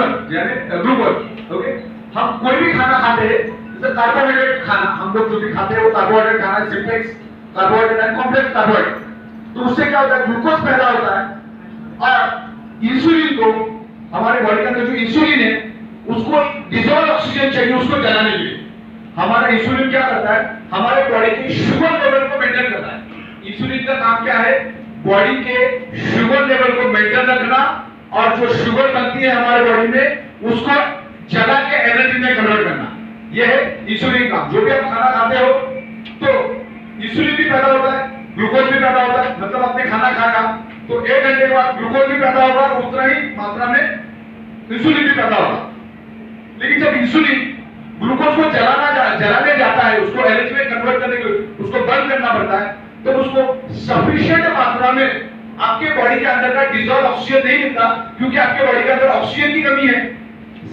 Sugar यानी glucose. Okay, हम कोई भी खाना खाते हैं, जैसे कार्बोहाइड्रेट खाना हम लोग जो भी खाते हैं वो कार्बोहाइड्रेट खाना, simplex carbohydrate and complex carbohydrate, तो उससे क्या होता है, ग्लूकोज पैदा होता है और इंसुलिन को, हमारे बॉडी के अंदर जो इंसुलिन है उसको डिसॉल्व ऑक्सीजन चाहिए उसको जलाने के लिए। हमारा इंसुलिन क्या करता है, हमारे बॉडी के शुगर लेवल को मेंटेन करता है। इंसुलिन का काम क्या है, बॉडी के शुगर लेवल को मेंटेन रखना और जो शुगर बनती है हमारे बॉडी में उसको जला के एनर्जी में कन्वर्ट करना, यह है इंसुलिन का। जो भी आप खाना खाते हो तो इंसुलिन भी पैदा होता है, ग्लूकोज भी पैदा होता है, मतलब आपने खाना खाया तो 1 घंटे के बाद ग्लूकोज भी पैदा होगा और उतना ही मात्रा में इंसुलिन भी पैदा होगा। लेकिन जब इंसुलिन ग्लूकोज को जलाने जाता है, उसको एनर्जी में कन्वर्ट करने के लिए उसको बर्न करना पड़ता है, तो उसको सफिशिएंट मात्रा में आपके बॉडी के अंदर का डिसॉल्व ऑक्सीजन नहीं मिलता, क्योंकि आपके बॉडी के अंदर ऑक्सीजन की कमी है।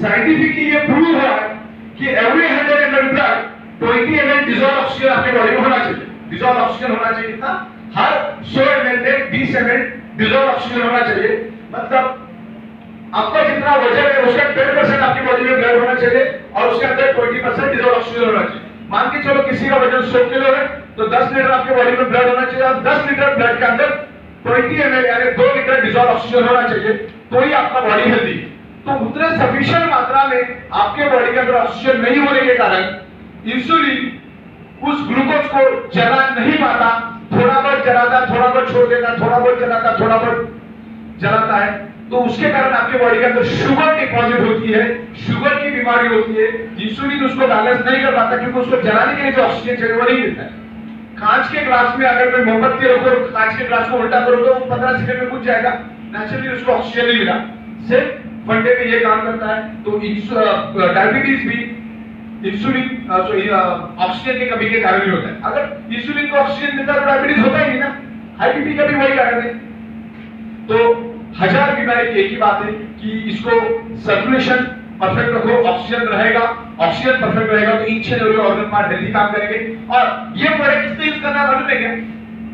साइंटिफिकली ये प्रूव हुआ है कि every 100 ml blood 20 ml dissolve oxygen आपके बॉडी में होना चाहिए। डिसॉल्व ऑक्सीजन होना चाहिए कितना, हर 100 ml में 20 ml डिसॉल्व ऑक्सीजन होना चाहिए। मतलब आपका जितना वजन है उसका 10% आपकी बॉडी में ब्लड होना चाहिए और उसके अंदर 20% डिसॉल्व ऑक्सीजन होना चाहिए। मान के चलो किसी का वजन 100 किलो है तो 10 लीटर आपके बॉडी में ब्लड होना चाहिए और 10 लीटर ब्लड के अंदर 20 ml यानी 2 लीटर डिसॉल्व ऑक्सीजन होना चाहिए, तो ही आपका बॉडी हेल्दी है। तो उतने सफिशिएंट मात्रा में आपके बॉडी के अंदर ऑक्सीजन नहीं होने के कारण इंसुलिन उस ग्लूकोज को जला नहीं पाता, थोड़ा बहुत जलाता, थोड़ा बहुत छोड़ देता, थोड़ा बहुत जलाता, थोड़ा बहुत जलाता है, तो उसके कारण आपके बॉडी के अंदर शुगर डिपॉजिट होती है, शुगर की बीमारी होती है। इंसुलिन उसको बैलेंस नहीं कर पाता क्योंकि उसको जलाने के लिए जो ऑक्सीजन चाहिए वो नहीं मिलता है। कांच के ग्लास में अगर मैं मोमबत्ती रखूं और कांच के ग्लास को उल्टा करूं तो 15 सेकंड में बुझ जाएगा, नेचुरली उसको ऑक्सीजन नहीं मिला। सिर्फ फंडे में ये काम करता है। तो डायबिटीज भी इंसुलिन ऑक्सीजन की कमी के कारण ही होता है। अगर इंसुलिन को ऑक्सीजन मिलता तो डायबिटीज होता ही नहीं ना, हाई बीपी का भी वही कारण है। तो 1000 बीमारी की एक ही बात है कि इसको सर्कुलेशन परफेक्ट रखो, ऑक्सीजन रहेगा, ऑक्सीजन परफेक्ट रहेगा तो each and every organ part healthy काम करेंगे। और ये प्रोडक्ट किसने यूज करना मालूम है क्या,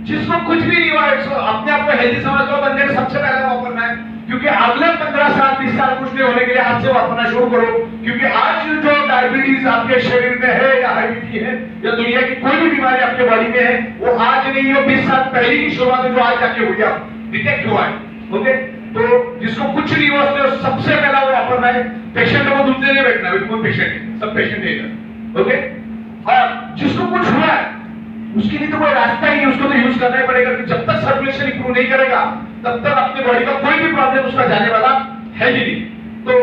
जिसको कुछ भी नहीं हुआ है, अपने आप को हेल्दी समझ लो, बंदे ने सबसे पहले वापरना है, क्योंकि अगले 15 साल 20 साल कुछ नहीं होने के लिए आज से वापरना शुरू करो। क्योंकि आज जो डायबिटीज आपके शरीर में है या हाई बीपी है या दुनिया की कोई भी बीमारी आपके बॉडी में है वो आज नहीं है, 20 साल पहले की शुरुआत है जो आज जाके हुई है, डिटेक्ट हुआ है। ओके, तो जिसको कुछ नहीं हुआ उसने सबसे पहला वो वापरना है। पेशेंट को दूसरे नहीं बैठना, बिल्कुल पेशेंट है, सब पेशेंट है। ओके, और जिसको कुछ हुआ है उसके लिए तो कोई रास्ता ही नहीं, उसको तो यूज करना ही पड़ेगा। जब तक सर्कुलेशन इंप्रूव नहीं करेगा तब तक अपने बॉडी का कोई भी प्रॉब्लम उसका जाने वाला है ही नहीं। तो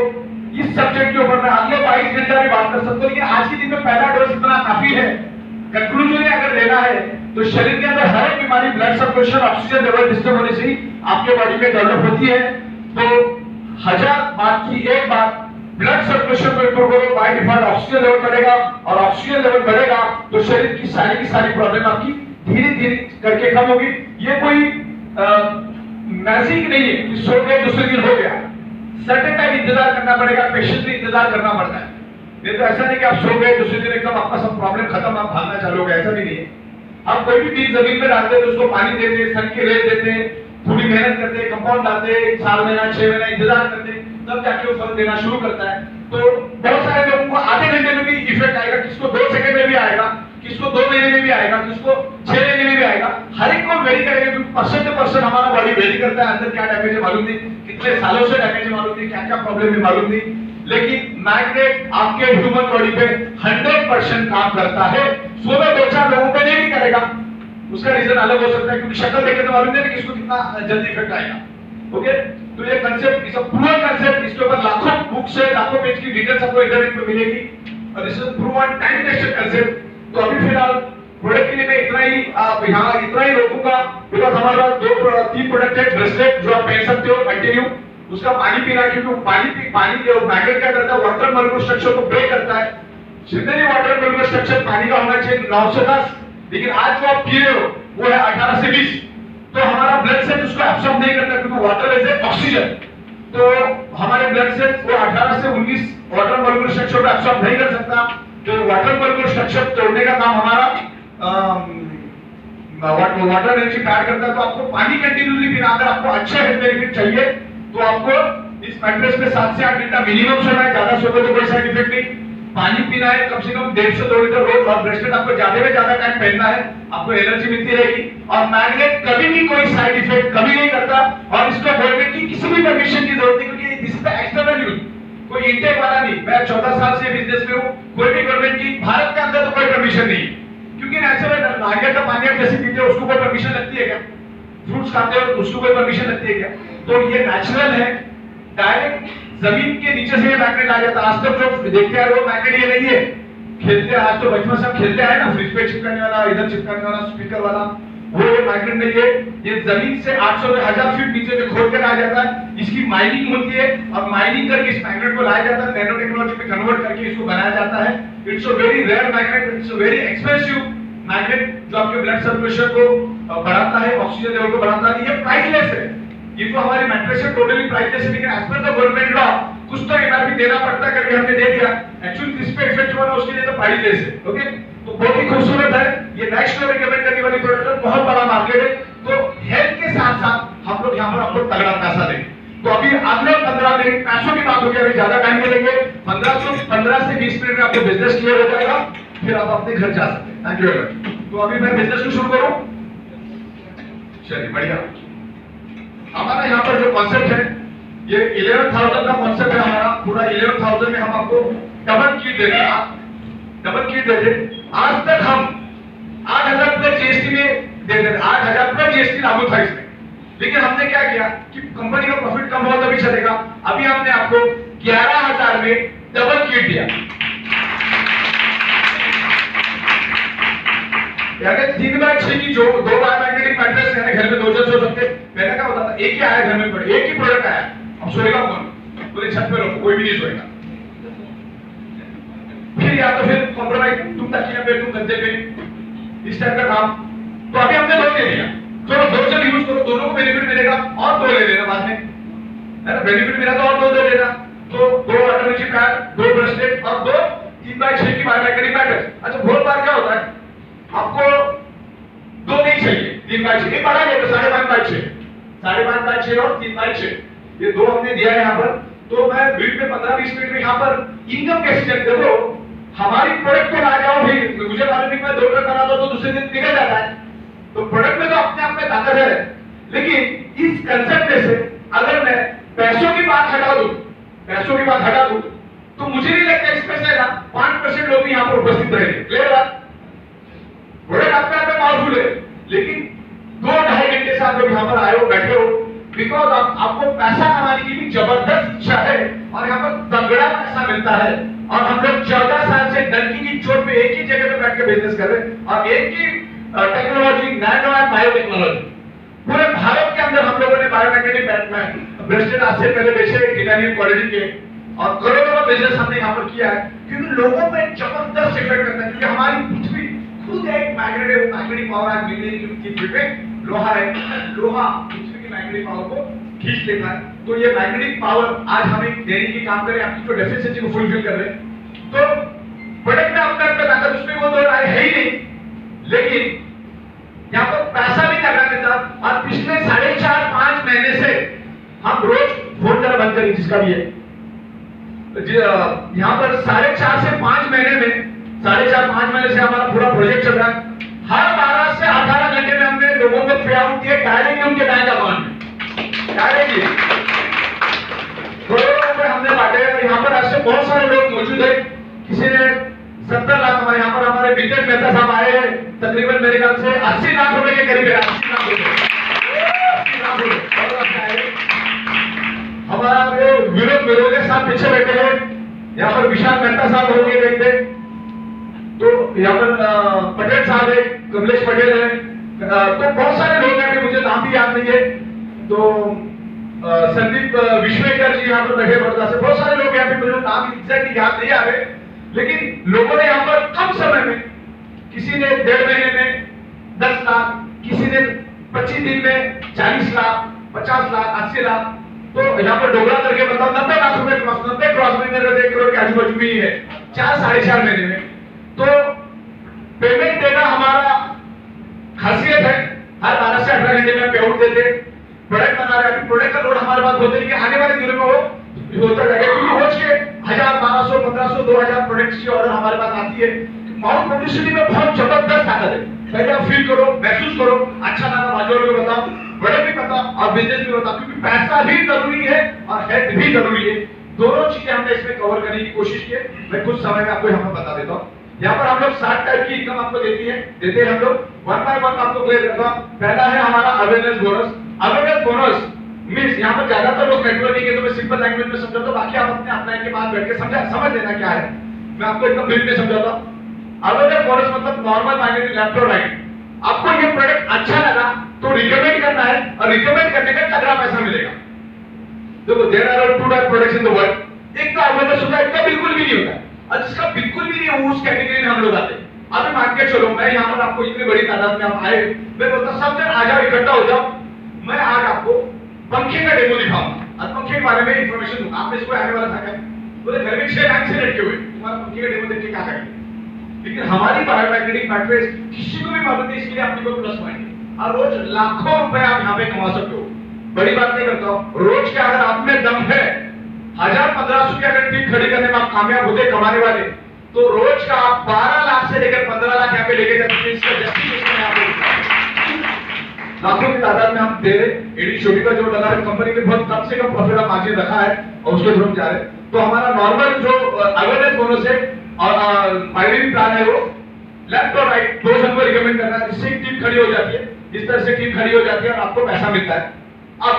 इस सब्जेक्ट के ऊपर मैं अगले 22 घंटा भी बात कर सकता हूँ, लेकिन आज के दिन में पहला डोज इतना काफी है। कंक्लूजन अगर लेना है तो शरीर के अंदर हर एक बीमारी blood circulation oxygen level disturb होने से ही आपके बॉडी में डेवलप होती है। तो 1000 बात की एक बात, ब्लड सर्कुलेशन को इंप्रूव करो, बाय डिफॉल्ट ऑक्सीजन लेवल बढ़ेगा और ऑक्सीजन लेवल बढ़ेगा तो शरीर की सारी प्रॉब्लम आपकी धीरे धीरे करके कम होगी। ये कोई मैजिक नहीं है कि सो गए दूसरे दिन हो गया, सर्टेन टाइम इंतजार करना पड़ेगा, पेशेंटली इंतजार करना पड़ता है। नहीं तो ऐसा नहीं कि आप सो गए दूसरे दिन एकदम आपका सब प्रॉब्लम खत्म, आप भागना चालू हो गए, ऐसा भी नहीं है। आप कोई भी बीज जमीन में डालते हैं तो उसको पानी देते हैं, सन की रेत देते हैं, थोड़ी मेहनत करते हैं, कंपाउंड डालते हैं, 1 साल महीना 6 महीना इंतजार करते हैं, तब जाके वो फल देना शुरू करता है। तो बहुत सारे लोगों को आधे घंटे में भी इफेक्ट आएगा, किसको 2 सेकंड में भी आएगा, किसको 2 महीने में भी आएगा, किसको 6 महीने में भी आएगा। हर एक को वेरी करेगा क्योंकि पर्सन टू पर्सन हमारा बॉडी वेरी करता है। अंदर क्या डैमेज है मालूम नहीं, कितने सालों से डैमेज है मालूम नहीं, क्या क्या प्रॉब्लम है मालूम नहीं, लेकिन मैग्नेट आपके ह्यूमन बॉडी पे 100% काम करता है। 2-4 लोगों पे नहीं करेगा, उसका रीजन अलग हो सकता है क्योंकि शक्ल देखे तो मालूम नहीं किसको कितना जल्दी इफेक्ट आएगा। ओके, तो ये concept is a proven concept, इसके ऊपर लाखों बुक्स है, लाखों पेज की डिटेल्स आपको इंटरनेट पे मिलेगी और this is proven time tested concept. तो अभी फिलहाल प्रोडक्ट के लिए मैं इतना ही रोकूंगा, बिकॉज़ हमारे पास 3 प्रोडक्ट है। ब्रेसलेट जो आप पहन सकते हो कंटिन्यू, उसका पानी पीना, क्योंकि पानी के मैग्नेट क्या करता है, वाटर मॉलिक्यूल स्ट्रक्चर को ब्रेक करता है। जितने भी वाटर मॉलिक्यूल स्ट्रक्चर पानी का होना चाहिए 9 से 10, लेकिन आज जो आप पी रहे हो वो है 18 से 20, तो हमारा ब्लड सेल उसको एब्सॉर्ब नहीं करता क्योंकि वाटर इज ऑक्सीजन। तो हमारे ब्लड सेल वो 18 से 19 वाटर मॉलिक्यूल स्ट्रक्चर को एब्सॉर्ब नहीं कर सकता। तो वाटर मॉलिक्यूल स्ट्रक्चर तोड़ने का काम हमारा वाटर एनर्जी पैड करता है। तो आपको पानी कंटिन्यूसली पीना, अगर आपको अच्छे हेल्थ बेनिफिट चाहिए तो आपको इस मैट्रेस में 7 से 8 घंटा मिनिमम सोना है, ज्यादा सोने तो कोई साइड इफेक्ट नहीं। पानी पीना है कम से कम 150 से 2 लीटर रोज, और ब्रेसलेट आपको ज्यादा में ज्यादा टाइम पहनना है, आपको एनर्जी मिलती रहेगी। और मैग्नेट कभी भी कोई साइड इफेक्ट कभी नहीं करता, और इसको गवर्नमेंट की किसी भी परमिशन की जरूरत नहीं, क्योंकि this is the external use, कोई इंटेक वाला नहीं। मैं 14 साल से बिजनेस में हूं, कोई भी गवर्नमेंट की भारत के अंदर तो कोई परमिशन नहीं, क्योंकि नेचुरल नारियल का पानी आप जैसे पीते हो उसको कोई परमिशन लगती है क्या? फ्रूट्स खाते हो उसको कोई परमिशन लगती है क्या? तो ये नेचुरल है, डायरेक्ट जमीन के नीचे से ये मैग्नेट आ जाता है। आज तक जो देखते हैं वो मैग्नेट ये नहीं है, खेलते आज तो बचपन से हम खेलते हैं ना, फ्रिज पे चिपकाने वाला, इधर चिपकाने वाला, स्पीकर वाला, वो ये मैग्नेट नहीं है। ये जमीन से 800 से 1000 फीट नीचे से खोद कर आ जाता है, इसकी माइनिंग होती है, और माइनिंग करके इस मैग्नेट को लाया जाता है, नैनो टेक्नोलॉजी में कन्वर्ट करके इसको बनाया जाता है। It's a very rare magnet, it's a very expensive magnet, जो आपके ब्लड सर्कुलेशन को बढ़ाता है, ऑक्सीजन लेवल को बढ़ाता है। ये प्राइसलेस है, ये तो हमारी मैट्रेस है टोटली प्राइसलेस है, लेकिन as per the government law कुछ तो एमआरपी देना पड़ता है, करके हमने दे दिया। एक्चुअली जिस पे इफेक्ट हुआ उसके लिए तो प्राइसलेस है। ओके, तो बहुत ही खूबसूरत है, ये नेक्स्ट लेवल रिकमेंड करने वाली प्रोडक्ट है, बहुत बड़ा मार्केट है। तो हेल्थ के साथ साथ हम लोग यहाँ पर आपको तगड़ा पैसा देंगे। तो अभी अगले 15 मिनट पैसों की बात होगी, अभी ज्यादा टाइम नहीं लेंगे, 15 से 20 मिनट में आपको बिजनेस क्लियर हो जाएगा, फिर आप अपने घर जा सकते हैं। Thank you very much. तो अभी मैं बिजनेस को शुरू करूं, चलिए बढ़िया। हमारा यहाँ पर जो कॉन्सेप्ट है ये 11,000 का कॉन्सेप्ट है हमारा, पूरा 11,000 में हम आपको डबल किट दे रहे हैं, डबल किट दे रहे। आज तक हम 8,000 प्लस जीएसटी में दे रहे, 8,000 प्लस जीएसटी लागू था इसमें, लेकिन हमने क्या किया कि कंपनी का प्रॉफिट कम हुआ तभी चलेगा, अभी हमने आपको 11,000 में डबल किट दिया। यानी 3 बाय 6 की जो 2 बाय मैग्नेटिक मैट्रेस यानी घर में 2 जन सो सकते। पहले क्या होता था, एक ही आया घर में पड़े, एक ही प्रोडक्ट आया, अब सोएगा कौन? पूरे छत पे रखो, कोई भी नहीं सोएगा। फिर या तो फिर कॉम्प्रोमाइज, तुम तकिया पे, तुम गद्दे पे, इस टाइप का काम। तो अभी हमने 2 दे दिया, चलो 2 जन यूज करो, दोनों को बेनिफिट मिलेगा, और 2 ले लेना बाद में, है ना? बेनिफिट मिला तो और 2 दे लेना। तो 2 ऑटोमेटिक पैड, 2 ब्रेसलेट और 2 3 बाय 6 की बाय मैग्नेटिक मैट्रेस। अच्छा, बहुत बार क्या होता है, आपको 2 नहीं चाहिए, 3 बाय 6 बड़ा है तो 5.5 बाय 6, 5.5 बाय 6 और 3 बाय 6, ये 2 हमने दिया है यहाँ पर। तो मैं वीडियो में 15-20 मिनट में यहाँ पर इनकम कैसे चेक करो, हमारी प्रोडक्ट को ला जाओ भी, मुझे मालूम है 2 ट्रक करा दो तो दूसरे दिन निकल जाता है, तो प्रोडक्ट में तो अपने आप में ताकत है। लेकिन इस कंसेप्ट में से अगर मैं पैसों की बात हटा दूं, पैसों की बात हटा दूं, तो मुझे नहीं लगता इसमें से ना 5% लोग यहाँ पर उपस्थित रहेंगे। क्लियर बात? प्रोडक्ट अपने आप में पावरफुल है, लेकिन 2-2.5 घंटे से आप लोग यहाँ पर आए हो, बैठे हो, बिकॉज आपको पैसा कमाने की भी जबरदस्त इच्छा है, और यहाँ पर तगड़ा पैसा मिलता है। और हम लोग 14 साल से डंकी की चोट पे एक ही जगह पे बैठ के बिजनेस कर रहे हैं, और एक ही टेक्नोलॉजी, नैनो एंड बायोटेक्नोलॉजी, पूरे भारत के अंदर हम लोगों ने बायोमैग्नेटिक ब्रेसलेट आज से पहले बेचे टिटानियम क्वालिटी के, और करोड़ों बिजनेस हमने यहाँ पर किया है, क्योंकि लोगों पे जबरदस्त इफेक्ट करता है। क्योंकि हमारी पृथ्वी खुद एक मैग्नेटिक पावर है, मिलने की लोहा है, लोहा पृथ्वी की मैग्नेटिक पावर को खींच लेता है। तो ये मैग्नेटिक पावर आज हमें देने की काम करें, आपकी जो डेफिशिएंसी को फुलफिल कर रहे हैं। तो प्रोडक्ट में अपने आप ताकत, उसमें वो 2 राय है ही नहीं, लेकिन यहाँ पर पैसा भी करना देता। और पिछले 4.5-5 महीने से हम रोज फोन करना बंद करें, जिसका भी है यहाँ पर 4.5 से 5 महीने में, 4.5-5 महीने से हमारा पूरा प्रोजेक्ट चल रहा है। हर 12 से 18 घंटे में हमने लोगों को पे आउट किए डायरेक्टली उनके बैंक अकाउंट में, डायरेक्टली करोड़ों रुपए हमने बांटे। और यहाँ पर ऐसे बहुत सारे लोग मौजूद है, किसी ने 70 लाख, हमारे यहाँ पर हमारे विकेट मेहता साहब आए हैं, तकरीबन मेरे ख्याल से 80 लाख रुपए के करीब है, 80 लाख रुपए। हमारा विनोद मेरोगे साहब पीछे बैठे हैं, यहाँ पर विशाल मेहता साहब होंगे देखते, तो यहाँ पर पटेल साहब है, कमलेश पटेल है, तो बहुत सारे लोग हैं, मुझे नाम भी याद नहीं है। तो संदीप विश्वेकर जी यहाँ पर बैठे बड़ौदा से, बहुत सारे लोग यहाँ पे, मुझे नाम एग्जैक्टली याद नहीं आ रहे, लेकिन लोगों ने यहाँ पर कम समय में, किसी ने 1.5 महीने में 10 लाख, किसी ने 25 दिन में 40 लाख, 50 लाख, 80 लाख, तो यहाँ पर डोगरा करके बताओ 90 लाख रुपए क्रॉस, 90 क्रॉस में मेरे 1 करोड़ के आजू बाजू में ही है, 4-4.5 महीने में। तो पेमेंट देना हमारा खासियत है, हर 12 से 18 घंटे में पे आउट देते। प्रोडक्ट बना रहे हैं, प्रोडक्ट का लोड हमारे पास होते नहीं कि आने वाले दिनों में वो होता रहेगा, क्योंकि रोज के 1000, 1200, 1500, 2000 प्रोडक्ट्स की ऑर्डर हमारे पास आती है। माउंट पब्लिसिटी में बहुत जबरदस्त ताकत है। पहले आप फील करो, महसूस करो, अच्छा लगा, बाजू वालों को बताओ, बड़े भी बताओ और बिजनेस भी बताओ, क्योंकि पैसा भी जरूरी है और हेल्थ भी जरूरी है। दोनों चीजें हमने इसमें कवर करने की कोशिश की है। मैं कुछ समय में आपको यहाँ पर बता देता हूँ। यहाँ पर हम लोग 7 टाइप की इनकम आपको देते हैं हम लोग। वन बाय वन आपको क्लियर करता हूँ। पहला है हमारा awareness bonus. Awareness bonus means यहाँ पर ज्यादातर लोग नेटवर्किंग है, तो मैं सिंपल लैंग्वेज में समझाता हूँ, बाकी आप अपने अपलाइन के बाद बैठ के समझ लेना क्या है। मैं आपको एकदम ब्रीफ में समझाता हूँ। अवेयरनेस बोनस मतलब नॉर्मल माइनरी लेफ्ट और राइट। आपको ये प्रोडक्ट अच्छा लगा तो रिकमेंड करना है, और रिकमेंड करने का तगड़ा पैसा मिलेगा। देखो there are 2 type products in the world. एक तो अवेयरनेस होता है, इसका बिल्कुल भी नहीं होता है, और जिसका बिल्कुल भी नहीं है उस कैटेगरी में हम लोग आते हैं। अभी मान के चलो मैं यहाँ पर आपको इतनी बड़ी तादाद में आप आए, मैं बोलता सब जन आ जाओ, इकट्ठा हो जाओ, मैं आज आपको पंखे का डेमो दिखाऊंगा और पंखे के बारे में इंफॉर्मेशन दूंगा। आप में से कोई आने वाला था क्या? बोले घर में 6 लाइन से लटके हुए, तुम्हारा पंखे का डेमो देख के क्या करेंगे? लेकिन हमारी बायोमैग्नेटिक मैट्रेस किसी को भी मालूम नहीं, इसके लिए अपने को प्लस पॉइंट है, और रोज लाखों रुपए आप यहाँ पे कमा सकते हो। बड़ी बात नहीं करता हूँ, रोज के अगर आप में दम है 1000-1500 की अगर टीम खड़ी करने में आप कामयाब होते कमाने वाले, तो रोज का आप 12 लाख से लेकर 15 लाख यहाँ पे लेके जाते हैं। इसका जस्टिफिकेशन यहाँ पे लाखों की तादाद में हम दे रहे। एडी छोटी का जो लगा है कंपनी ने बहुत कम से कम प्रॉफिट ऑफ मार्जिन रखा है और उसके थ्रू जा रहे हैं। तो हमारा नॉर्मल जो अवेयरनेस बोनस है और फाइनल प्लान है वो लेफ्ट और राइट 2 जन को रिकमेंड करना है, जिससे टीम खड़ी हो जाती है। इस तरह से टीम खड़ी हो जाती है और आपको पैसा मिलता है। अब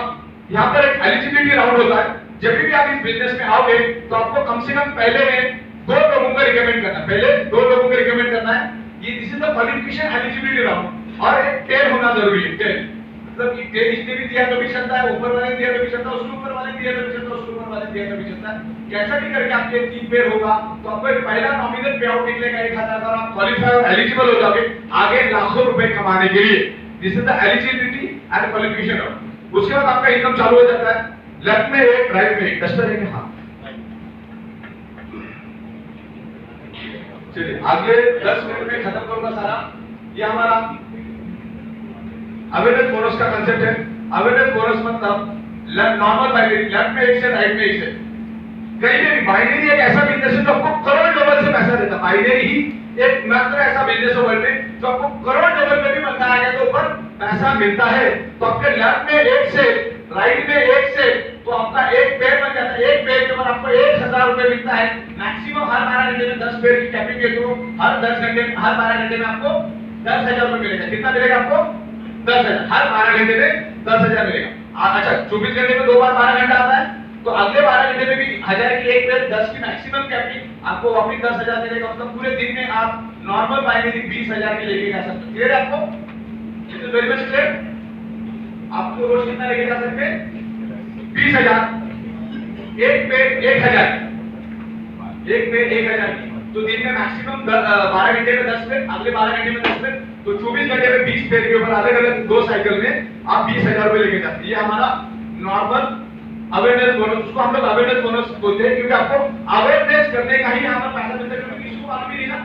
यहाँ पर एक एलिजिबिलिटी राउंड होता है। जब भी आप इस बिजनेस में आओगे तो आपको कम से कम पहले में 2 लोगों को रिकमेंड करना है। पहले 2 लोगों को रिकमेंड करना है। ये this is the qualification eligibility round. और एक टेल होना जरूरी है। टेल मतलब कि टेल इसने भी दिया तो भी चलता है, ऊपर वाले दिया तो भी चलता है, उसके ऊपर वाले दिया तो भी चलता है, उसके ऊपर वाले दिया तो भी चलता है। कैसा भी करके आपके 3 पेयर होगा तो आपको एक पहला नॉमिनल पे आउट निकलेगा 1000 का, आप क्वालीफाई और एलिजिबल हो जाओगे आगे लाखों रुपए कमाने के लिए। This is the eligibility and qualification round. उसके बाद आपका इनकम चालू हो जाता है। लेफ्ट में एक, राइट में एक, डस्टर है हाँ। चलिए आगे 10 मिनट में खत्म करूंगा सारा। ये हमारा अवेयरनेस बोनस का कांसेप्ट है। अवेयरनेस बोनस मतलब नॉर्मल बाइनरी, लेफ्ट में एक से राइट में एक से। कहीं भी बाइनरी एक ऐसा बिजनेस है जो आपको करोड़ डॉलर से पैसा देता है। बाइनरी ही एक मात्र ऐसा बिजनेस है वर्ल्ड में जो आपको करोड़ डॉलर में भी बनता है तो ऊपर पैसा मिलता है। तो आपके लेफ्ट में एक से, राइट में एक से, तो आपका एक पेयर बन जाता है। एक पेयर के ऊपर आपको 1000 रुपए मिलता है। मैक्सिमम हर 12 घंटे में 10 पेयर की कैपिंग के थ्रू हर 10 घंटे में, हर 12 घंटे में आपको 10,000 रुपए मिलेगा। कितना मिलेगा आपको? 10,000। हर 12 घंटे में 10,000 मिलेगा। अच्छा 24 घंटे में 2 बार 12 घंटा आता है, तो अगले 12 घंटे में भी 1000 की एक पेयर 10 की मैक्सिमम कैपिंग आपको वापस 10,000 मिलेगा। मतलब पूरे दिन में आप नॉर्मल बाइनरी 20,000 के लेके जा सकते हो। क्लियर है आपको? It is very much clear. आपको रोज कितना लेके जा सकते हैं? 20,000। एक पेयर 1,000, एक पेयर 1,000 की। तो दिन में मैक्सिमम 12 घंटे में 10 पेयर, अगले 12 घंटे में 10 पेयर, तो 24 घंटे में 20 पेयर के ऊपर अलग अलग 2 साइकिल में आप 20,000 रुपए लेके जाते हैं। ये हमारा नॉर्मल अवेयरनेस बोनस, उसको हम लोग अवेयरनेस बोनस बोलते हैं, क्योंकि आपको अवेयरनेस करने का ही यहाँ पर पैसा मिलता है। क्योंकि किसी को मालूम ही नहीं ना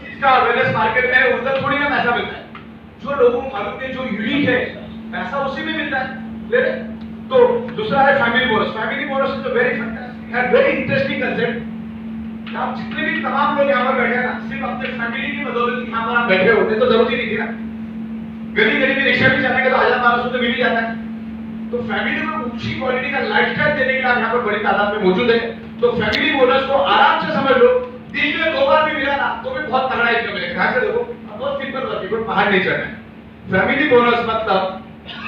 जिसका अवेयरनेस मार्केट में उधर थोड़ी ना पैसा मिलता है। जो लोगों को मालूम है, जो यूनिक है, पैसा उसी में मिलता है। तो दूसरा है family bonus. Family bonus is a very fantastic and very interesting concept. आप जितने भी तमाम लोग यहाँ पर बैठे हैं ना, सिर्फ अपने फैमिली की बदौलत यहाँ पर आप बैठे होते तो जरूरत ही नहीं थी ना। गली गली में रिक्शा भी चलाएंगे तो 1000-1200 तो मिल ही जाता है। तो फैमिली को ऊंची क्वालिटी का लाइफस्टाइल देने के लिए आप यहाँ पर बड़ी तादाद में मौजूद है। तो फैमिली बोनस को आराम से समझ लो, दिन में 2 बार भी मिला ना तो भी बहुत तगड़ा इनकम मिलेगा। ध्यान से देखो, बहुत सिंपल बात है, कोई पहाड़ नहीं चढ़ना है। फैमिली बोनस मतलब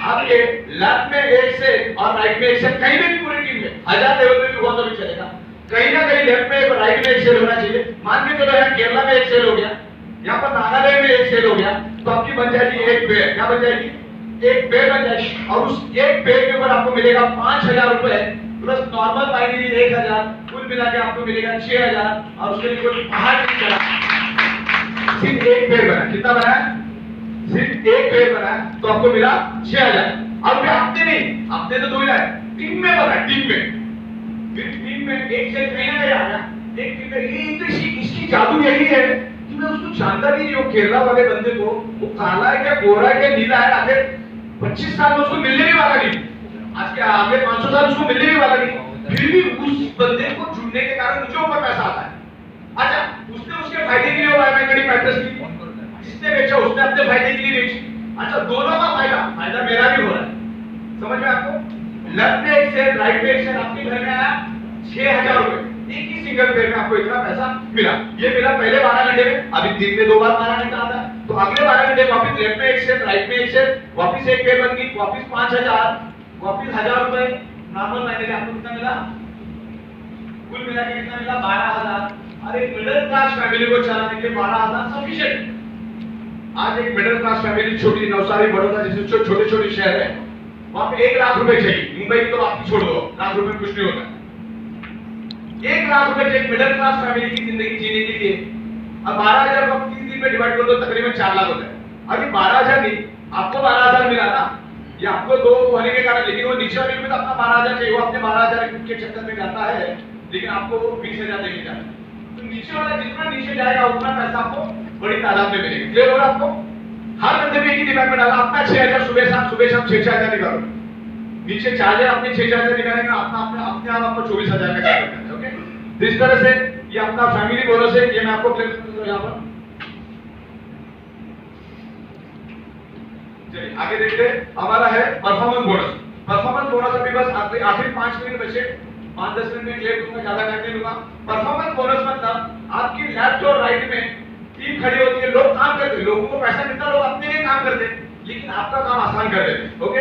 आपके लेफ्ट में एक से और राइट में एक से, कहीं भी पूरी टीम में 1000 लेवल में भी बहुत अभी चलेगा। कहीं ना कहीं लेफ्ट में एक राइट में एक सेल होना चाहिए। मान के चलो यहाँ केरला में एक सेल हो गया, यहाँ पर नागालैंड में एक सेल हो गया, तो आपकी बन जाएगी एक पेयर। क्या बन जाएगी? एक पेयर बन जाएगी। और उस एक पेयर के ऊपर आपको मिलेगा 5,000 रुपए प्लस नॉर्मल बाइनरी 1,000, कुल मिला के आपको मिलेगा 6,000। और उसके लिए कोई पहाड़ नहीं चला, सिर्फ एक पेयर बना। कितना बना? सिर्फ एक पेयर बना तो आपको मिला 6,000। अब हफ्ते नहीं, हफ्ते तो 2 ही है, टीम में बना, टीम में टीम में एक से कहीं ना कहीं आ गया एक टीम में। ये तो इसकी जादू यही है कि मैं उसको जानता भी नहीं हूँ। केरला वाले बंदे को वो काला है क्या, गोरा है क्या, नीला है, आखिर 25 साल में उसको मिलने भी वाला नहीं, आज के आगे 500 साल उसको मिलने भी वाला नहीं, फिर भी उस बंदे को जुड़ने के कारण मुझे ऊपर पैसा आता है। अच्छा, उसने उसके फायदे के लिए वो बायोमेट्रिक मैट्रेस ली, जिसने बेचा उसने अपने फायदे के लिए बेची। अच्छा, दोनों का फायदा मेरा भी हो रहा है, समझ में आपको? लेफ्ट में एक शेयर, राइट में एक शेयर, आपके घर में आया 6000 रुपए, एक ही सिंगल पेड़ में आपको इतना पैसा मिला। ये मिला पहले 12 घंटे में, अभी दिन में 2 बार 12 घंटा आता है, तो अगले 12 घंटे वापस लेफ्ट में एक शेयर, राइट में एक शेयर, वापस एक पेड़ बन गई, वापस 5000, वापस 1000 रुपए नॉर्मल महीने में आपको कितना मिला? कुल मिला के कितना मिला? 12000। अरे मिडिल क्लास फैमिली को चलाने के लिए 12000 सफिशिएंट। आज एक मिडिल क्लास फैमिली, छोटी नवसारी, बड़ौदा जैसे छोटे छोटे शहर है, वहां पे 1 लाख रुपए चाहिए। मुंबई की तो आपकी छोड़ दो, लाख रुपए में कुछ नहीं होता। 1 लाख रुपए एक मिडिल क्लास फैमिली की जिंदगी जीने के लिए, अब 12000 को 3 दिन में डिवाइड कर दो, तकरीबन 4 लाख होता है। अभी 12000 नहीं, आपको 12000 मिला ना, ये आपको 2 होने के कारण, लेकिन वो नीचे वाले में तो अपना 12000 चाहिए, वो अपने 12000 के चक्कर में जाता है, लेकिन आपको वो 20000 देके जाता है। तो नीचे वाला जितना नीचे जाएगा उतना पैसा आपको बड़ी तादाद में मिलेगा। क्लियर हो रहा है आपको? हर बंदे में एक ही दिमाग में डाला, अपना 6000 सुबह शाम 6000 निकालो, नीचे 4000 अपने 6000 निकालेंगे, अपना अपने आप आपको 24000 का क्या करना है। ओके, तो इस तरह से ये अपना फैमिली बोनस है, ये मैं आपको क्लियर कर दूं यहां पर। चलिए आगे देखते हैं, हमारा है परफॉर्मेंस बोनस। परफॉर्मेंस बोनस अभी बस आखिरी 5 मिनट बचे, 5-10 मिनट में क्लियर करूंगा, ज्यादा टाइम नहीं लूंगा। परफॉर्मेंस बोनस मतलब आपकी लेफ्ट और राइट में टीम खड़ी होती है, लोग काम करते हैं, लोगों को पैसा मिलता, लोग अपने लिए काम करते हैं, लेकिन आपका काम आसान कर देते हैं। ओके,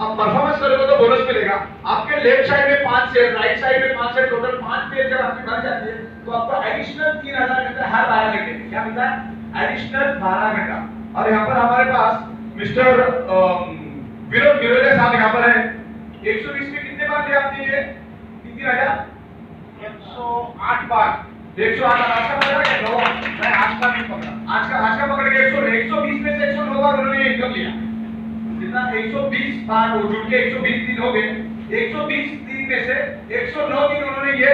अब परफॉर्मेंस करोगे तो बोनस मिलेगा। आपके लेफ्ट साइड में 5 शेयर, राइट साइड में 5 शेयर, टोटल 5 पेयर जब आपकी बन जाती है तो आपको एडिशनल 3000 मिलता है हर 12 घंटे। क्या मिलता है? एडिशनल 12 घंटा। और यहाँ पर हमारे पास मिस्टर विनोद गिरोले साहब यहाँ पर है। 120 में कितने बार लिया आपने ये? 3000? 108 बार। 108 आज का पकड़ा क्या? 9। मैं आज का नहीं पकड़ा, आज का पकड़ के 120 में से 109 बार उन्होंने इनकम लिया। कितना? 120 बार, वो जुड़ के 120 दिन हो गए। 120 दिन में से 109 दिन उन्होंने ये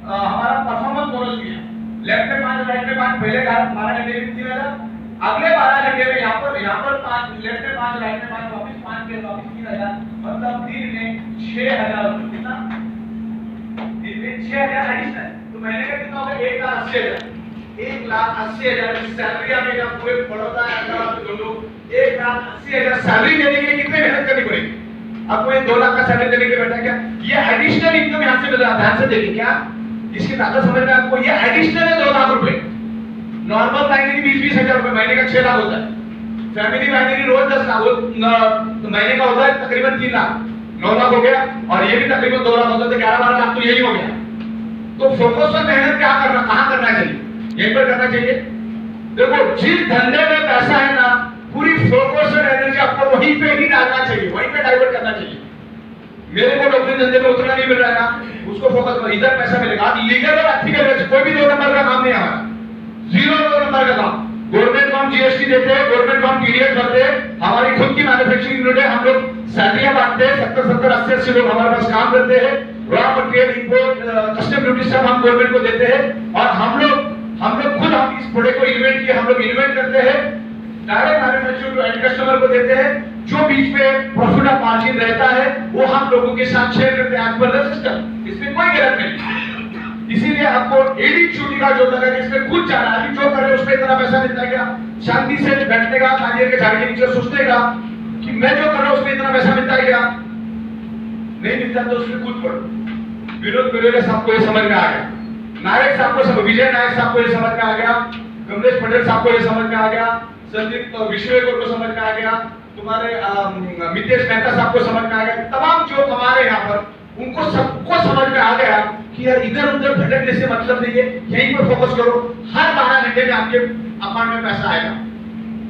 हमारा परफॉर्मेंस बोनस लिया। लेफ्ट में 5, राइट में 5, पहले 12 घंटे में 3000, अगले 12 घंटे में यहाँ पर 5, लेफ्ट में 5, राइट में 5, वापस 5 के वापस 3000, मतलब दिन में 6000। कितना? दिन में 6000 एडिशनल। तो महीने का कितना होगा? 1,80,000। 1,80,000 की सैलरी आपके जब पूरे बड़ौदा हैदराबाद में दोनों 1,80,000 सैलरी देने के लिए कितने मेहनत करनी पड़ेगी? आपको ये 2 लाख का सैलरी देने के लिए बैठा क्या? ये एडिशनल इनकम यहाँ से मिल रहा है। ध्यान से देखिए, क्या इसकी ताकत समझ में आपको? ये एडिशनल है 2 लाख रुपए। नॉर्मल फैमिली 20-20 हजार रुपए, महीने का 6 लाख होता है। फैमिली फैमिली रोज 10 लाख, तो महीने का होता है तकरीबन 3 लाख, 9 लाख हो गया, और ये भी तकरीबन 2 लाख होता है, तो 11-12 लाख तो यही हो गया। तो फोकस और मेहनत क्या करना, कहां करना चाहिए? यहीं पर करना चाहिए। देखो, जिस धंधे में पैसा है ना, पूरी फोकस और एनर्जी आपको वहीं पे ही डालना चाहिए, वहीं पे डाइवर्ट करना चाहिए। मेरे को नौकरी धंधे में उतना नहीं मिल रहा है ना, उसको फोकस कर, इधर पैसा मिलेगा। आप लीगल और एथिकल कोई भी 2 नंबर का काम नहीं हमारा, 0 नंबर का काम। गवर्नमेंट को हम जीएसटी देते हैं, गवर्नमेंट को हम टीडीएस भरते हैं, हमारी खुद की मैन्युफैक्चरिंग यूनिट है, हम लोग सैलरियां बांटते हैं, 70-80 लोग हमारे पास काम करते हैं, raw material import custom duty सब हम गवर्नमेंट को देते हैं, और हम लोग खुद हम इस प्रोडक्ट को इन्वेंट किए, हम लोग इन्वेंट करते हैं, direct manufacture to end customer को देते हैं। जो बीच में प्रॉफिट ऑफ मार्जिन रहता है वो हम लोगों के साथ शेयर करते हैं एज पर द सिस्टम, इसमें कोई गलत नहीं। इसीलिए आपको एडी छुट्टी का जो लगा कि इसमें खुद जाना है, जो करे उसमें इतना पैसा मिलता है क्या? शांति से बैठने का, नारियल के झाड़ के नीचे सोचने का कि मैं जो कर रहा हूं उसमें इतना पैसा मिलता है क्या? नहीं मिलता, तो उसमें खुद पढ़ो। विनोद गिरोले साहब को ये समझ में आ गया, नायक साहब को, विजय नायक साहब को ये समझ में आ गया, कमलेश पटेल साहब को ये समझ में आ गया, संदीप विश्वेश्वर को समझ में आ गया, तुम्हारे मितेश मेहता साहब को समझ में आ गया, तमाम जो हमारे यहाँ पर उनको सबको समझ में आ गया कि यार इधर उधर भटकने से मतलब नहीं है, यहीं पर फोकस करो, हर 12 घंटे में आपके अकाउंट में पैसा आएगा।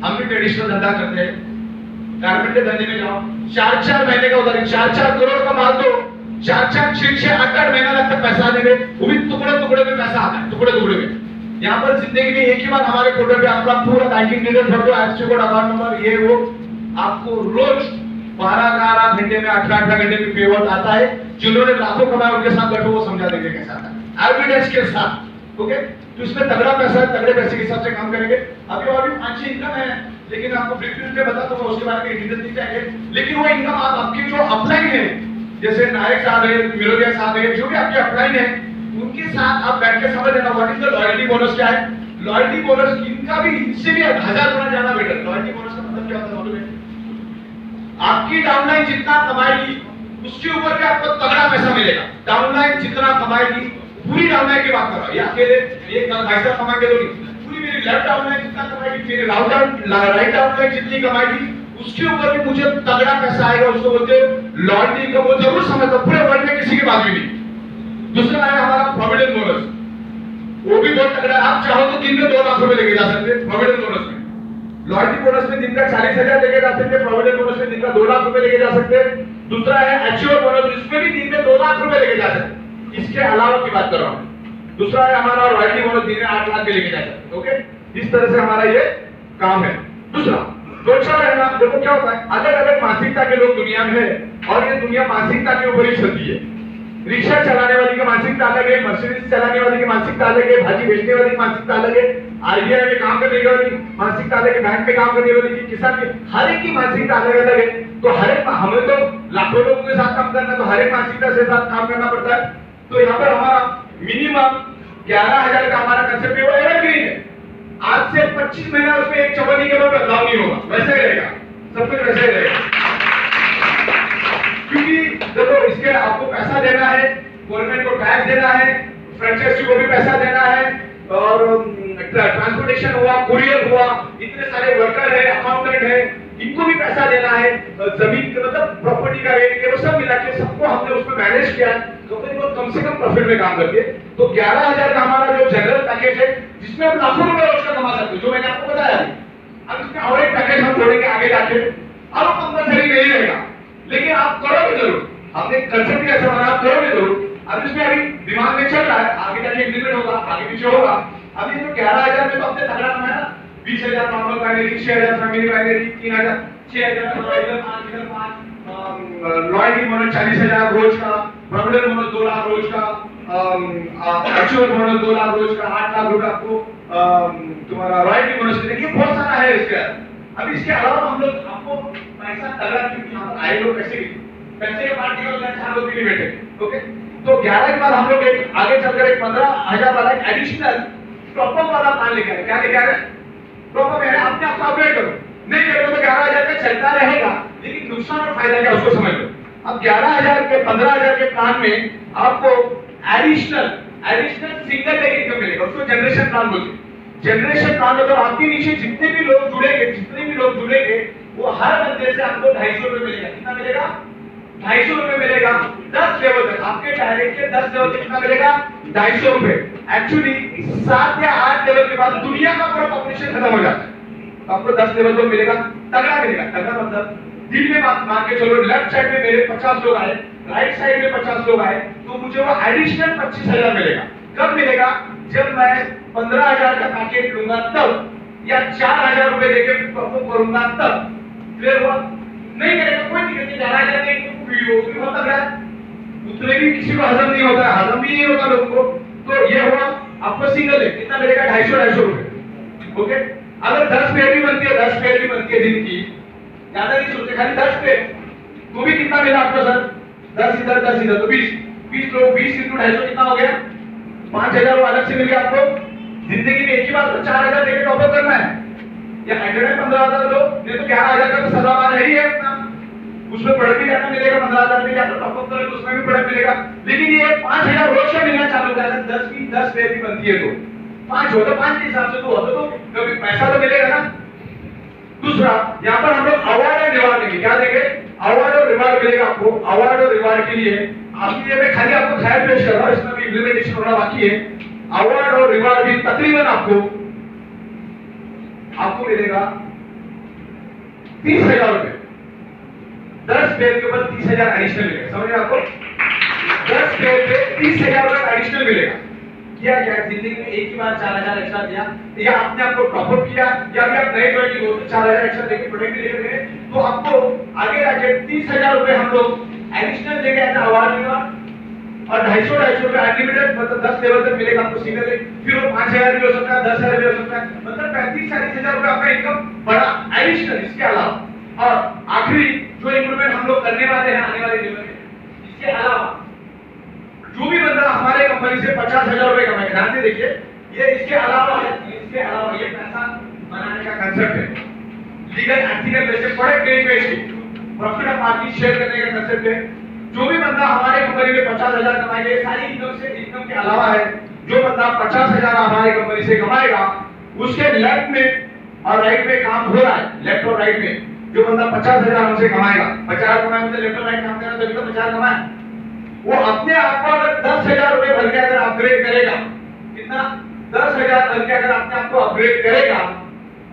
हम भी ट्रेडिशनल धंधा करते हैं, गारमेंट के धंधे में जाओ, 4-4 महीने का उधारी, 4-4 करोड़ का माल दो, 4-4, 6-6, 8-8 महीना लगता है पैसा आने में, वो भी टुकड़े में पैसा आता है, टुकड़े में। यहाँ पर जिंदगी में एक ही बार हमारे पोर्टल पे आपका पूरा बैंकिंग डिटेल्स भर दो, आईएफएससी कोड, अकाउंट नंबर, ये वो, आपको रोज 12-12 घंटे में, 8-8 घंटे में पेआउट आता है। जिन्होंने लाखों कमाए उनके साथ बैठो, वो समझा देंगे कैसा आता है, एविडेंस के साथ। ओके, तो इसमें तगड़ा पैसा है, तगड़े पैसे के हिसाब से काम करेंगे। अभी और भी 5-6 इनकम है, लेकिन आपको ब्रीफ में बता दूंगा उसके बारे में डिटेल्स नहीं चाहिए। लेकिन वो इनकम आपकी जो अपलाइन है, जैसे नायक साहब है, मिरोदिया साहब है, जो भी आपके अपलाइन है, उनके साथ आप बैठ के समझ लेना what is the loyalty bonus क्या है। लॉयल्टी बोनस इनका भी इससे भी 1000 गुना ज्यादा बेटर। लॉयल्टी बोनस का मतलब क्या होता है मालूम है? आपकी डाउनलाइन जितना कमाएगी उसके ऊपर भी आपको तगड़ा पैसा मिलेगा। डाउनलाइन जितना कमाएगी, पूरी डाउनलाइन की बात कर रहा हूं, या अकेले एक पैसा कमा के तो नहीं, पूरी मेरी लेफ्ट डाउनलाइन जितना कमाएगी, मेरी राइट डाउनलाइन जितनी कमाएगी, उसके ऊपर भी मुझे तगड़ा पैसा आएगा। उसको बोलते हैं लॉयल्टी इनकम। वो जरूर समझता, पूरे वर्ल्ड में किसी के पास भी नहीं। दूसरा है हमारा प्रोविडेंट बोनस, वो भी बहुत तगड़ा है। आप चाहो तो दिन में 2 लाख रुपए लेके जा सकते हैं प्रोविडेंट बोनस में। लॉयल्टी बोनस में दिन का 40,000 लेके जा सकते हैं, प्रोविडेंट बोनस में दिन का 2 लाख रुपए लेके जा सकते हैं। दूसरा है एच्योर बोनस, इसमें भी दिन में 2 लाख रुपए लेके जा सकते हैं। इसके अलावा की बात कर रहा हूं। दूसरा है हमारा रॉयल्टी बोनस, दिन में 8 लाख के लेके जा सकते हैं। ओके, इस तरह से हमारा ये काम है। दूसरा है ना, देखो क्या होता है, अलग अलग मानसिकता के लोग दुनिया में है, और ये दुनिया मानसिकता के ऊपर ही चलती है। रिक्शा चलाने वाली की मानसिकता अलग है, मर्सिडीज चलाने वाली की मानसिकता अलग है, भाजी बेचने वाली की मानसिकता अलग है, आरबीआई में काम करने वाली मानसिकता अलग है, बैंक में काम करने वाली की, किसान की, हर एक की मानसिकता अलग अलग है। तो हर एक, हमें तो लाखों लोगों के साथ काम करना, तो हर एक मानसिकता से साथ काम करना पड़ता है। तो यहाँ पर हमारा मिनिमम 11,000 का हमारा कंसेप्ट है, वो एवरग्रीन है। आज से 25 महीना उसमें एक चौबंदी के बाद बदलाव नहीं होगा, वैसे ही रहेगा, सब कुछ वैसे ही रहेगा। क्योंकि देखो इसके आपको पैसा देना है, गवर्नमेंट को टैक्स देना है, फ्रेंचाइजी को भी पैसा देना है, और ट्रांसपोर्टेशन हुआ, कुरियर हुआ, इतने सारे वर्कर है, अकाउंटेंट है, इनको भी पैसा देना है, जमीन मतलब प्रॉपर्टी का रेट है, वो सब मिला के सबको हमने उसमें मैनेज किया। कंपनी को कम से कम प्रॉफिट में काम करती है। तो 11,000 का हमारा जो जनरल पैकेज है, जिसमें हम लाखों रुपए रोज का कमा सकते हैं, जो मैंने आपको बताया। अब इसमें और एक पैकेज हम जोड़ेंगे आगे जाके, अब कंपलसरी नहीं रहेगा, लेकिन आप करोगे जरूर। हमने कंसेप्ट कैसे बना, आप करोगे जरूर। अब इसमें अभी दिमाग में चल रहा है, आगे जाके इंप्लीमेंट होगा, आगे पीछे होगा। अभी तो 11,000 में तो हमने तगड़ा कमाया ना, 20,000 normal binary, 6,000 family binary, 3,000, 6,000 5,000 loyalty bonus 40,000 रोज का, प्रोविडेंट बोनस 2 लाख रोज का, एक्चुअल बोनस 2 लाख रोज का, 8 लाख रुपए आपको तुम्हारा रॉयल्टी बोनस मिलेगी। बहुत सारा है इसके अंदर। अब इसके अलावा हम लोग आपको पैसा तगड़ा, क्योंकि यहाँ पर आए लोग पैसे के पार्टी का लंच हम लोग भी नहीं बैठे। ओके, तो 11 के बाद हम लोग एक आगे चलकर एक 15,000 वाला एक एडिशनल टॉपअप वाला प्लान लेके आए। क्या लेके आए? टॉपअप है, अपने आप को अपग्रेड करो। नहीं करोगे तो 11,000 का चलता रहेगा, लेकिन नुकसान और फायदा क्या उसको समझ लो। अब 11,000 के 15,000 के प्लान में आपको एडिशनल सिंगल लेग इनकम मिलेगा, उसको जनरेशन प्लान बोलते हैं। जनरेशन प्लान मतलब आपके नीचे जितने भी लोग जुड़ेंगे, वो हर बंदे से आपको 250 रुपए मिलेगा। कितना मिलेगा? 250 रुपए मिलेगा। 10 लेवल तक आपके डायरेक्ट के 10 लेवल तक कितना मिलेगा? 250 रुपए। एक्चुअली 7 या 8 लेवल के बाद दुनिया का पूरा पॉपुलेशन खत्म हो जाता है, तो आपको 10 लेवल तो मिलेगा, तगड़ा मिलेगा। तगड़ा मतलब दिन में मान के चलो, लेफ्ट साइड में मेरे 50 लोग आए, राइट साइड में 50 लोग आए, तो मुझे वो एडिशनल 25,000 मिलेगा। कब मिलेगा? जब मैं 15,000 का पैकेज लूंगा तब, या 4,000 रुपए देके परफॉर्म करूंगा तब। क्लियर हुआ? नहीं करेगा कोई दिक्कत नहीं, 4,000 में भी बहुत तगड़ा है, उतने भी किसी को हजम नहीं होता, हजम भी नहीं होता लोगों को। तो ये हुआ आपको सिंगल है, कितना मिलेगा? 250 रुपए। ओके, अगर 10 पेयर भी बनती है दिन की, ज्यादा नहीं सोचते, खाली 10 पेयर, तो भी कितना मिला आपको सर? 10 इधर 10 इधर, तो 20 लोग, 20 × 250 कितना हो गया? 5,000 अलग से मिल गया आपको। जिंदगी में एक ही बार 4,000 देके टॉपअप करना है, या 15,000 दो, नहीं तो 11,000 का तो सदाबहार है ही है अपना। उसमें प्रोडक्ट भी ज्यादा मिलेगा, 15,000 में जाकर टॉपअप करें तो उसमें भी प्रोडक्ट मिलेगा। लेकिन ये 5,000 रोज का मिलना चालू हो जाएगा। 10 पेयर भी बनती है तो 5 हो तो 5 के हिसाब से 2 हो तो कभी पैसा तो मिलेगा ना। दूसरा, यहाँ पर हम लोग अवार्ड और रिवार्ड देंगे। क्या देंगे? अवार्ड और रिवार्ड मिलेगा आपको। अवार्ड और रिवार्ड के लिए अभी ये मैं खाली आपको ख्याल पेश कर रहा हूँ, इसमें भी इम्प्लीमेंटेशन होना बाकी है। अवार्ड और रिवार्ड भी तकरीबन आपको मिलेगा 30,000 रुपए। 10 पेयर के ऊपर 30,000 एडिशनल मिलेगा। समझ रहे आपको? 10 पेयर पे 30,000 रुपए एडिशनल मिलेगा। किया क्या? जिंदगी में एक ही बार 4,000 एक्स्ट्रा दिया, या आपने आपको टॉपअप किया, या भी आप नए ज्वाइनिंग हो तो 4,000 एक्स्ट्रा देके प्रोडक्ट भी लेके गए, तो आपको आगे जाके 30,000 रुपए हम लोग एडिशनल देंगे एज अवार्ड रिवार्ड। और 250 रुपए अनलिमिटेड, मतलब 10 लेवल तक मिलेगा आपको सिंगल, फिर वो 5000 भी हो सकता है, 10,000 भी हो सकता है, मतलब 35-40,000 रुपए आपका इनकम बढ़ा एडिशनल इसके अलावा। और आखिरी जो इंप्रूवमेंट हम लोग करने वाले हैं आने वाले दिनों में, इसके अलावा जो भी बंदा हमारे कंपनी से 50,000 रुपए कमाए, ध्यान से देखिए, ये इसके अलावा है, इसके अलावा ये पैसा बनाने का कंसेप्ट है, लीगल एथिकल वैसे product gain based profit of market share करने का कंसेप्ट है। जो भी बंदा हमारे कंपनी में 50,000 कमाएगा, ये सारी इनकम के अलावा है, जो बंदा 50,000 हमारे कंपनी से कमाएगा, उसके लेफ्ट में और राइट में काम हो रहा है, लेफ्ट और राइट में जो बंदा 50,000 हमसे कमाएगा, 50 कमाए मतलब लेफ्ट और राइट काम करेगा तभी तो 50 कमाए, वो अपने आप को अगर 10,000 रुपए भर के अगर अपग्रेड करेगा, कितना 10,000 भर के अगर अपने आप को अपग्रेड करेगा,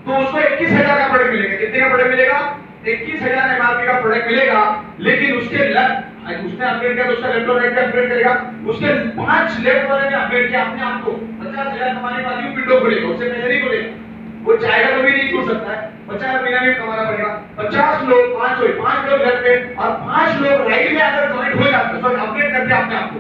तो उसको 21,000 का प्रोडक्ट मिलेगा। कितने का प्रोडक्ट मिलेगा? 21,000 एमआरपी का प्रोडक्ट मिलेगा। लेकिन उसके लेफ्ट, उसने अपग्रेड किया तो उसका लेफ्ट और राइट का अपग्रेड करेगा, उसके 5 लेफ्ट वाले ने अपग्रेड किया अपने आप को, 50,000 कमाने के बाद भी विंडो खुलेगा, उससे पहले नहीं खुलेगा, वो चाहेगा तो भी नहीं छूट सकता है, 50 महीना में कमाना पड़ेगा। 50 लोग 5 लोग लेफ्ट में और 5 लोग राइट में अगर ज्वाइन हो जाते हैं, तो अपग्रेड करते हैं अपने आप को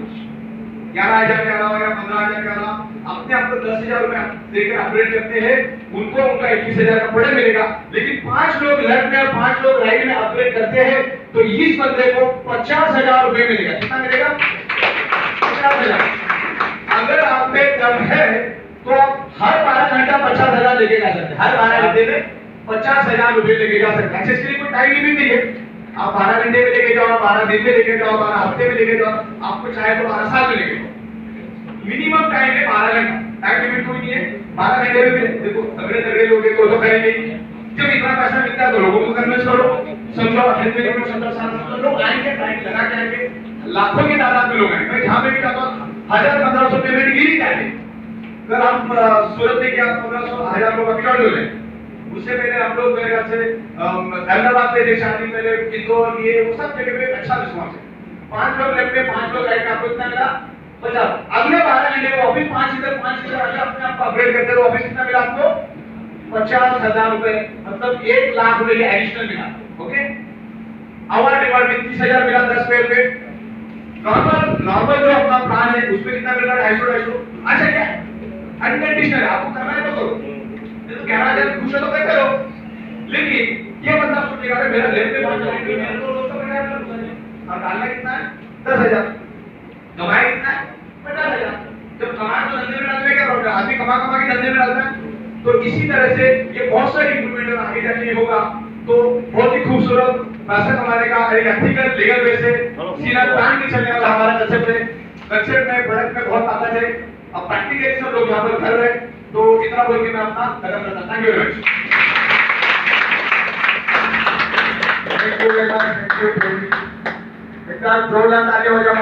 11,000 के अलावा या 15,000 के अलावा अपने आप को 10,000 रुपए देकर अपग्रेड करते हैं, उनको उनका 21,000 का प्रोडक्ट मिलेगा। लेकिन 5 लोग लेफ्ट में और 5 लोग राइट में अपग्रेड करते हैं, तो इस बंदे को 50,000 रुपए मिलेगा। कितना मिलेगा? 50,000। अगर आप में दम है तो आप हर 12 घंटा 50,000 लेके जा सकते हैं, हर 12 घंटे में 50,000 रुपए लेके जा सकते हैं। इसके लिए कोई टाइम लिमिट नहीं है, आप 12 घंटे में लेके जाओ, 12 दिन में लेके जाओ, 12 हफ्ते में लेके जाओ, आपको चाहे तो 12 साल में लेके जाओ, मिनिमम टाइम है 12 घंटा, टाइम लिमिट कोई नहीं है। 12 घंटे में देखो तगड़े लोग हैं तो करेंगे, जब इतना पैसा मिलता है तो लोगों को कन्विंस करो, समझो 70 लोग आएंगे, टाइम लगा के आएंगे, लाखों की तादाद में लोग आएंगे। मैं जहां पे भी जाता हूं 1,000-1,500 पेमेंट गिर ही जाएंगे। कल हम सूरत में क्या 1,500-1,000 लोग अभी हो गए, उससे पहले हम लोग मेरे घर से अहमदाबाद में थे, शादी पहले इंदौर, ये वो सब जगह पे अच्छा रिस्पॉन्स है। 5 लोग लेफ्ट में 5 लोग राइट में, आपको कितना मिला? 50। अगले 12 घंटे में वापस 5 इधर 5 इधर आगे अपने आप को अपग्रेड करते रहो, वापस कितना मिला आपको? 50,000 रुपए, मतलब 1 लाख रुपए एडिशनल मिला। ओके, अवार्ड रिवार्ड में 30,000 मिला 10 पेड़ पे। नॉर्मल जो अपना प्लान है उसमें कितना मिल रहा है? 250। अच्छा क्या अनकंडीशनल है, आपको करना है तो करो, नहीं तो 11,000 खुश हो तो करते रहो। लेकिन ये बंदा सोचेगा मेरा लेफ्ट में 5,000 मेरे को दोस्तों का और डालना कितना है? 10,000। कमाया कितना है? 50,000। जब कमाया तो धंधे में डालने का प्रॉब्लम, आदमी कमा के धंधे में डालता है। तो इसी तरह से ये बहुत सारी इंप्रूवमेंट आगे जाके होगा, तो बहुत ही खूबसूरत पैसा कमाने का एक एथिकल लीगल वे से सीधा प्लान नहीं चलने वाला हमारा कंसेप्ट है। कंसेप्ट में प्रोडक्ट में बहुत ताकत है, अब प्रैक्टिकली सब लोग यहाँ पर कर रहे हैं। तो इतना बोल के मैं अपना खत्म करता हूं। Thank you very much. एक बार जोरदार ताली हो जाए।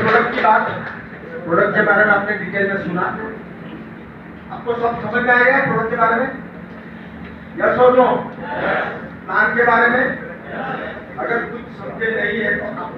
प्रोडक्ट की बात, प्रोडक्ट के बारे में आपने डिटेल में सुना, आपको सब समझ में आएगा प्रोडक्ट के बारे में? यस और नो? प्लान के बारे में अगर कुछ समझे नहीं है तो आप